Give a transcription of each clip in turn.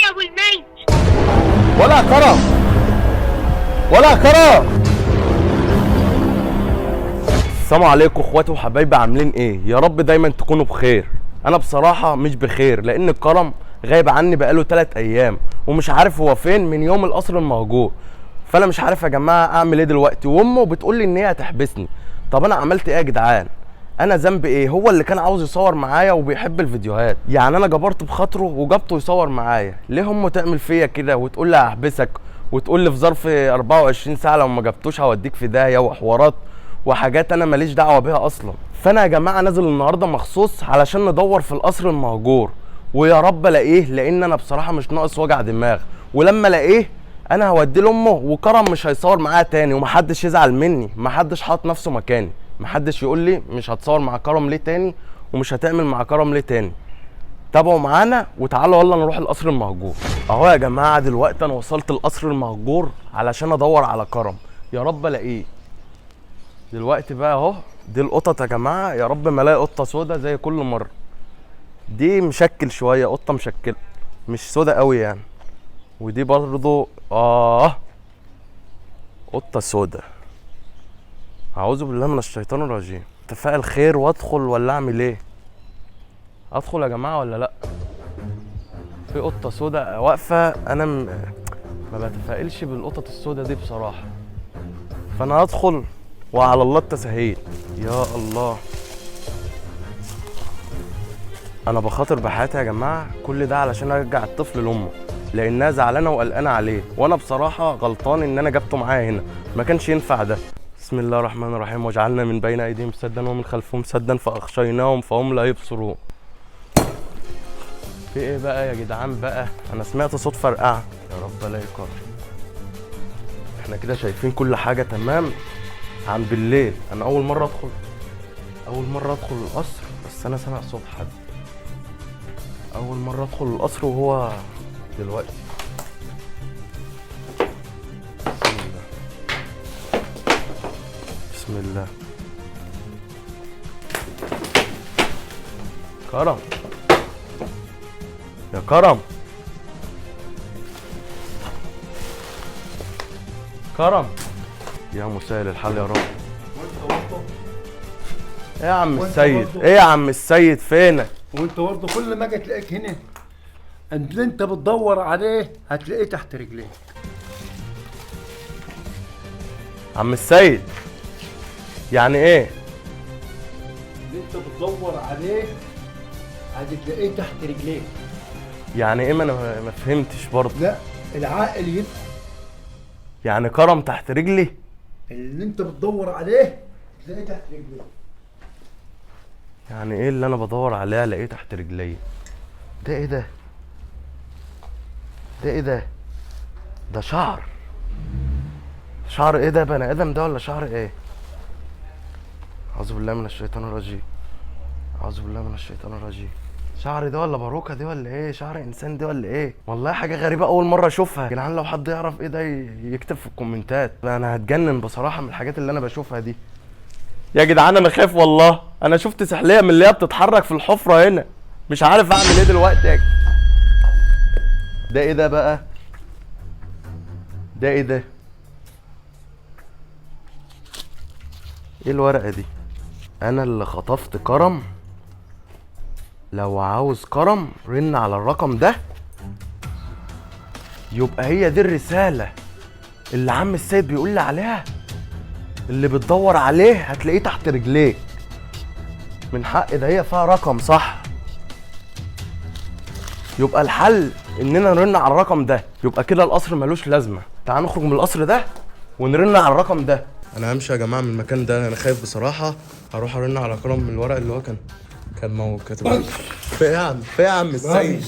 يا ابو الميت. ولا كرم ولا كرم. السلام عليكم اخواتي وحبايبي، عاملين ايه؟ يا رب دايما تكونوا بخير. انا بصراحه مش بخير لان الكرم غايب عني بقاله 3 ايام ومش عارف هو فين من يوم القصر المهجور. فانا مش عارف يا جماعه اعمل ايه دلوقتي، وامه بتقول لي ان هي هتحبسني. طب انا عملت ايه يا جدعان؟ انا ذنبي ايه؟ هو اللي كان عاوز يصور معايا وبيحب الفيديوهات، يعني انا جبرت بخاطره وجبته يصور معايا. ليه امه تعمل فيا كده وتقول لي هحبسك، وتقول لي في ظرف 24 ساعه لو ما جبتوش هوديك في داهيه وحوارات وحاجات انا ماليش دعوه بيها اصلا. فانا يا جماعه نازل النهارده مخصوص علشان ندور في القصر المهجور، ويا رب الاقيه، لان انا بصراحه مش ناقص وجع دماغ. ولما الاقيه انا هوديه لامه، وكرم مش هيصور معايا تاني، ومحدش يزعل مني، محدش حاط نفسه مكاني، محدش يقول لي مش هتصور مع كرم ليه تاني ومش هتعمل مع كرم ليه تاني. تابعوا معانا وتعالوا يلا نروح القصر المهجور. اهو يا جماعه دلوقتي انا وصلت القصر المهجور علشان ادور على كرم، يا رب الاقيه. دلوقتي بقى اهو دي القطط يا جماعه، يا رب ما الاقي قطه سودا زي كل مره. دي مشكل شويه، قطه مشكله مش سودا قوي يعني. ودي برضو قطه سودا. اعوذ بالله من الشيطان الرجيم. تفائل خير وادخل ولا اعمل ايه؟ ادخل يا جماعه ولا لا؟ في قطه سودا واقفه، انا ما بتفائلش بالقطط السودا دي بصراحه. فانا هدخل وعلى الله التسهيل. يا الله، انا بخاطر بحياتي يا جماعه، كل ده علشان ارجع الطفل لامه، لانها زعلانه وقلقانه عليه، وانا بصراحه غلطان ان انا جبته معايا هنا، ما كانش ينفع ده. بسم الله الرحمن الرحيم. وجعلنا من بين ايديهم سدا ومن خلفهم سدا فاغشيناهم فهم لا يبصرون. في ايه بقى يا جدعان بقى؟ انا سمعت صوت فرقعه، يا رب الاقي كرم. احنا كده شايفين كل حاجه تمام عن بالليل. انا اول مره ادخل القصر، بس انا سامع صوت حد. اول مره ادخل القصر وهو دلوقتي. بسم الله. كرم، يا كرم، كرم، يا مسهل الحال يا رب. ايه يا عم السيد؟ ايه يا عم السيد فينك؟ وانت برضه كل ما اجي تلاقيك هنا، اللي انت بتدور عليه هتلاقيه تحت رجليك. عم السيد يعني ايه؟ اللي انت بتدور عليه هتلاقيه تحت رجليك. يعني ايه؟ ما انا ما فهمتش برضه. لا، العاقل يبقى يعني كرم تحت رجلي؟ اللي انت بتدور عليه تلاقيه تحت رجليك. يعني ايه اللي انا بدور عليه الاقيه تحت رجلي؟ ده ايه ده؟ ده ايه ده؟ ده شعر ايه ده؟ بني ادم ده ولا شعر ايه؟ اعوذ بالله من الشيطان الرجيم. اعوذ بالله من الشيطان الرجيم. شعر ده ولا باروكه دي ولا ايه؟ شعر انسان دي ولا ايه؟ والله حاجه غريبه اول مره اشوفها يا جدعان. لو حد يعرف ايه ده يكتب في الكومنتات. انا هتجنن بصراحه من الحاجات اللي انا بشوفها دي يا جدعان. انا خايف والله. انا شفت سحليه من اللي هي بتتحرك في الحفره هنا، مش عارف اعمل ايه دلوقتي يا ده ايه ده بقى؟ ده ايه ده؟ ايه الورقه دي؟ انا اللي خطفت كرم. لو عاوز كرم رن على الرقم ده. يبقى هي دي الرساله اللي عم السيد بيقول لي عليها. اللي بتدور عليه هتلاقيه تحت رجليك. من حق ده هي فيها رقم صح. يبقى الحل اننا نرن على الرقم ده. يبقى كده القصر ملوش لازمه. تعال نخرج من القصر ده ونرن على الرقم ده. انا همشي يا جماعه من المكان ده، انا خايف بصراحه. هروح ارن على كرم من الورق اللي هو كان كاتب. في ايه يا عم؟ في ايه يا عم السيد؟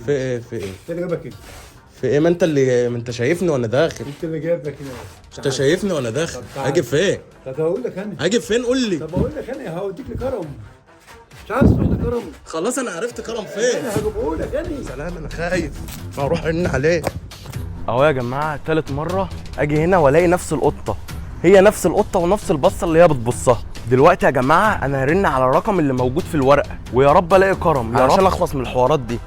في ايه؟ في ايه؟ انت اللي جايبك هنا. في ايه؟ ما انت شايفني وانا داخل. انت اللي جايبك هنا. انت شايفني وانا داخل. هاجي فين؟ طب هقول لك انا. هاجي فين؟ قول لي. طب هقول لك انا هوديك لكرم. مش عايز تروح لكرم؟ خلاص انا عرفت كرم فين. انا هجيبه لك انا. سلام، انا خايف. هروح ارن عليه. اهو يا جماعه تالت مره اجي هنا والاقي نفس القطه، هي نفس القطه ونفس البصه اللي هي بتبصها. دلوقتي يا جماعه انا هرن على الرقم اللي موجود في الورقه، ويا رب الاقي كرم عشان اخلص من الحوارات دي.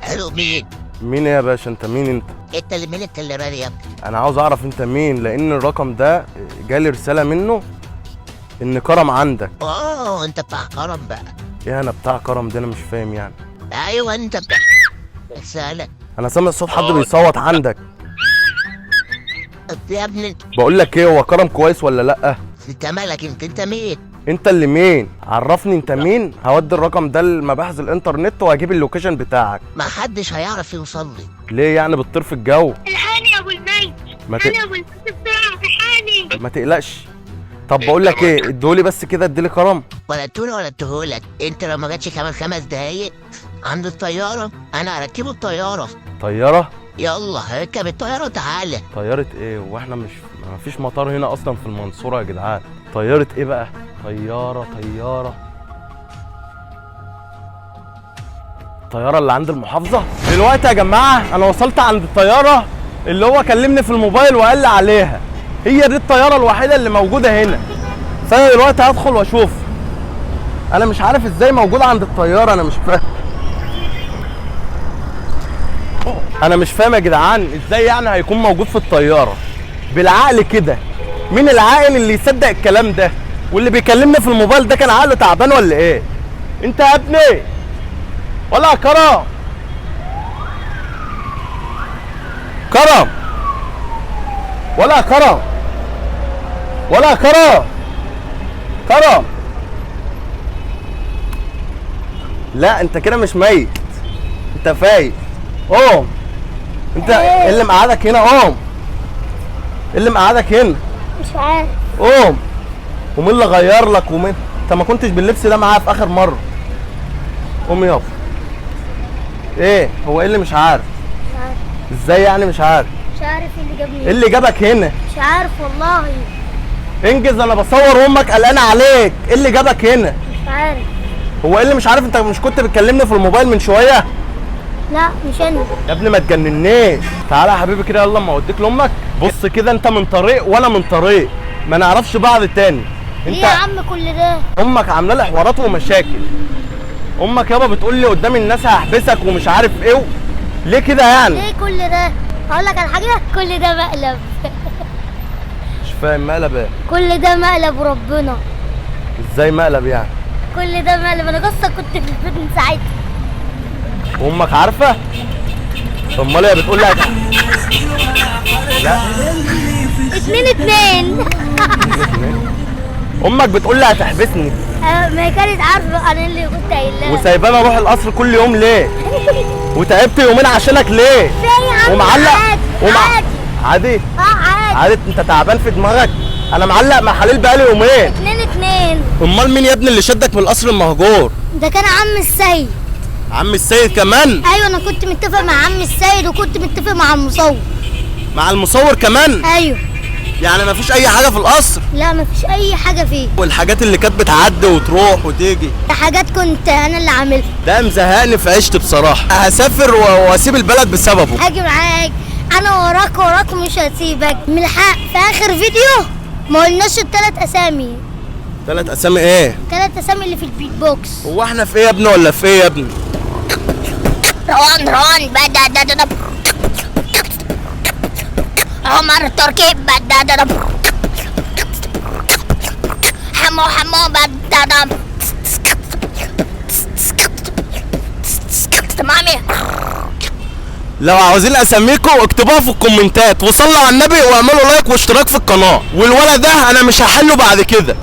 Help me! مين يا باشا؟ انت مين انت؟ انت اللي مين التليفون يا ابني؟ انا عاوز اعرف انت مين، لان الرقم ده جالي رساله منه ان كرم عندك. انت بتاع كرم بقى. ايه انا بتاع كرم ده؟ انا مش فاهم يعني. ايوه انت بتاع رسالة. انا سامع صوت حد بيصوت عندك. يا ابني بقول لك ايه، هو كرم كويس ولا لا؟ انت مالك؟ انت مين؟ انت اللي مين؟ عرفني انت مين، هودي الرقم ده لمباحث الانترنت وهجيب اللوكيشن بتاعك. ما حدش هيعرف يوصل لي. ليه يعني بتطير في الجو؟ الحقني يا ابو الميت. ما ت... انا ابو الميت بسرعه الحقني. ما تقلقش. طب بقول لك ايه، ادولي بس كده، اديلي كرم. ولا ادولي ولا اديهولك. انت لو ما جاتش كمان 5 دقايق عند الطيارة انا هركبه الطيارة. طياره؟ يلا اركب الطيارة وتعالى. طياره ايه؟ واحنا مش ما فيش مطار هنا اصلا في المنصوره يا جدعان. طياره ايه بقى؟ طياره الطياره اللي عند المحافظه. دلوقتي يا جماعه انا وصلت عند الطياره اللي هو كلمني في الموبايل وقال لي عليها. هي دي الطياره الوحيده اللي موجوده هنا. فانا دلوقتي هدخل واشوف. انا مش عارف ازاي موجود عند الطياره، انا مش فاهم. انا مش فاهم يا جدعان، ازاي يعني هيكون موجود في الطياره؟ بالعقل كده، مين العاقل اللي يصدق الكلام ده؟ واللي بيكلمني في الموبايل ده كان عقله تعبان ولا ايه؟ انت يا ابني ولا كرم؟ كرم ولا كرم؟ ولا كرم؟ كرم؟ لا انت كده مش ميت، انت فايق. قوم انت. ايه اللي مقعدك هنا؟ قوم. ايه اللي مقعدك هنا؟ مش عارف. قوم. ومين اللي غير لك؟ ومين؟ انت ما كنتش باللبس ده معايا في اخر مره. قوم يابا. ايه هو ايه اللي مش عارف؟ مش عارف. ازاي يعني مش عارف؟ مش عارف ايه اللي جابني. ايه اللي جابك هنا؟ مش عارف والله. انجز، انا بصور وامك قلقانه عليك. ايه اللي جابك هنا؟ مش عارف. هو ايه اللي مش عارف؟ انت مش كنت بتكلمني في الموبايل من شويه؟ لا مش انا. يا ابني ما تجننيش. تعالى يا حبيبي كده، يلا اما اوديك لامك. بص كده، انت من طريق وانا من طريق، ما نعرفش بعض تاني. ليه يا عم كل ده؟ امك عامله لي حوارات ومشاكل. امك يابا بتقول لي قدام الناس هحبسك ومش عارف ايه. ليه كده يعني؟ ليه كل ده؟ هقول لك على حاجه، كل ده مقلب. مش فاهم. مقلب ايه؟ كل ده مقلب ربنا. ازاي مقلب يعني؟ كل ده مقلب. انا اصلا كنت في البيت من ساعتها. وامك عارفه؟ امال هي بتقول لك لا 2-2. امك بتقول لي هتحبسني. ما هي كانت عارفه انا اللي كنت قايلها. وسايباني اروح القصر كل يوم ليه؟ وتعبت يومين عشانك ليه؟ ازاي يا عم؟ ومعلق عادي. عادي. عادي. عادي. انت تعبان في دماغك؟ انا معلق مع حليل بقالي يومين. 2-2. امال مين يا ابني اللي شدك من القصر المهجور؟ ده كان عم السيد. عم السيد كمان؟ ايوه انا كنت متفق مع عم السيد وكنت متفق مع المصور. مع المصور كمان؟ ايوه. يعني مفيش اي حاجه في القصر؟ لا مفيش اي حاجه فيه. والحاجات اللي كانت بتعدي وتروح وتيجي ده حاجات كنت انا اللي عاملها. ده مزهقني في عيشتي بصراحه. هسافر واسيب البلد بسببه. هاجي معاك، انا وراك ومش هسيبك. من الحق في اخر فيديو ما قلناش ال3 اسامي. 3 اسامي ايه؟ 3 اسامي اللي في البيت بوكس. هو احنا في ايه يا ابني ولا في ايه يا ابني؟ روان بدأ عمر تركي بدأ حمو بدأ مامي. لو عاوزين اسميكم اكتبوها في الكومنتات، وصلوا على النبي واعملوا لايك واشتراك في القناه. والولد ده انا مش هحله بعد كده.